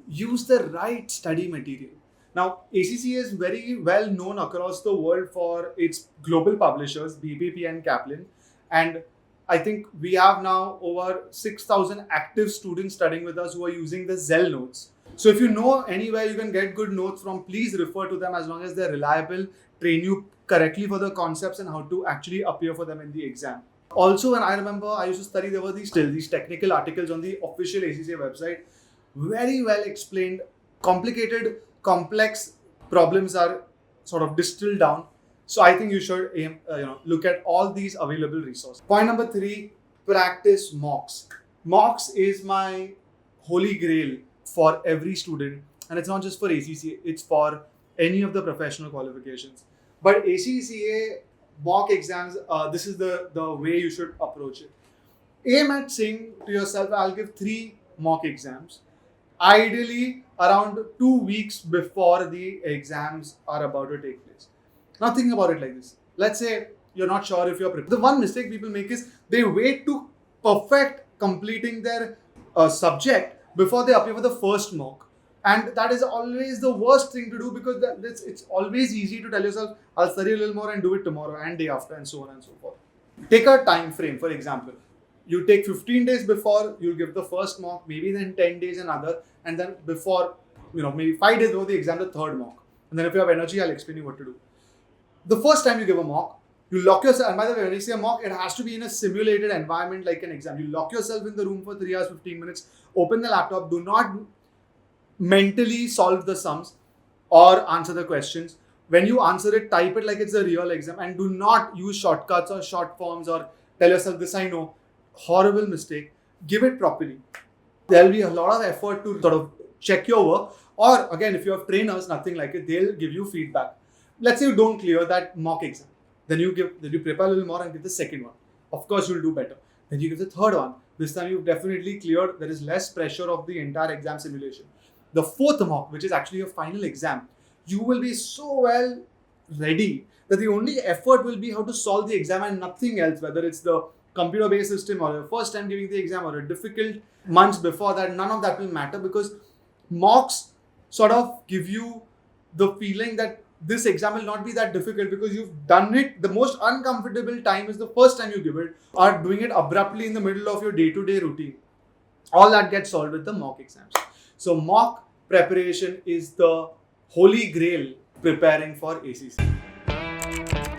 use the right study material. Now, ACCA is very well known across the world for its global publishers, BPP and Kaplan. And I think we have now over 6,000 active students studying with us who are using the Zell notes. So if you know anywhere you can get good notes from, please refer to them as long as they're reliable, train you correctly for the concepts and how to actually appear for them in the exam. Also, when I remember I used to study, there were these technical articles on the official ACCA website, very well explained, complicated, complex problems are sort of distilled down. So I think you should look at all these available resources. Point number 3, practice mocks. Mocks is my holy grail for every student, and it's not just for ACCA, it's for any of the professional qualifications. But ACCA mock exams, this is the way you should approach it. Aim at saying to yourself, I'll give 3 mock exams, ideally around 2 weeks before the exams are about to take place. Now think about it like this. Let's say you're not sure if you're prepared. The one mistake people make is they wait to perfect completing their subject before they appear for the first mock. And that is always the worst thing to do, because it's always easy to tell yourself, I'll study a little more and do it tomorrow and day after and so on and so forth. Take a time frame, for example. You take 15 days before, you'll give the first mock, maybe then 10 days another, and then before, maybe 5 days before the exam, the third mock. And then if you have energy, I'll explain you what to do. The first time you give a mock, you lock yourself, and by the way, when you say a mock, it has to be in a simulated environment like an exam. You lock yourself in the room for 3 hours, 15 minutes, open the laptop, do not mentally solve the sums or answer the questions. When you answer it, type it like it's a real exam, and do not use shortcuts or short forms or tell yourself, this I know. Horrible mistake. Give it properly. There'll be a lot of effort to sort of check your work, or again, if you have trainers, nothing like it, they'll give you feedback. Let's say you don't clear that mock exam. Then you prepare a little more and give the second one. Of course, you'll do better. Then you give the third one. This time you've definitely cleared. There is less pressure of the entire exam simulation. The fourth mock, which is actually your final exam, you will be so well ready that the only effort will be how to solve the exam and nothing else, whether it's the computer-based system or your first time giving the exam or a difficult months before that. None of that will matter, because mocks sort of give you the feeling that this exam will not be that difficult because you've done it. The most uncomfortable time is the first time you give it, or doing it abruptly in the middle of your day-to-day routine. All that gets solved with the mock exams. So mock preparation is the holy grail preparing for ACCA.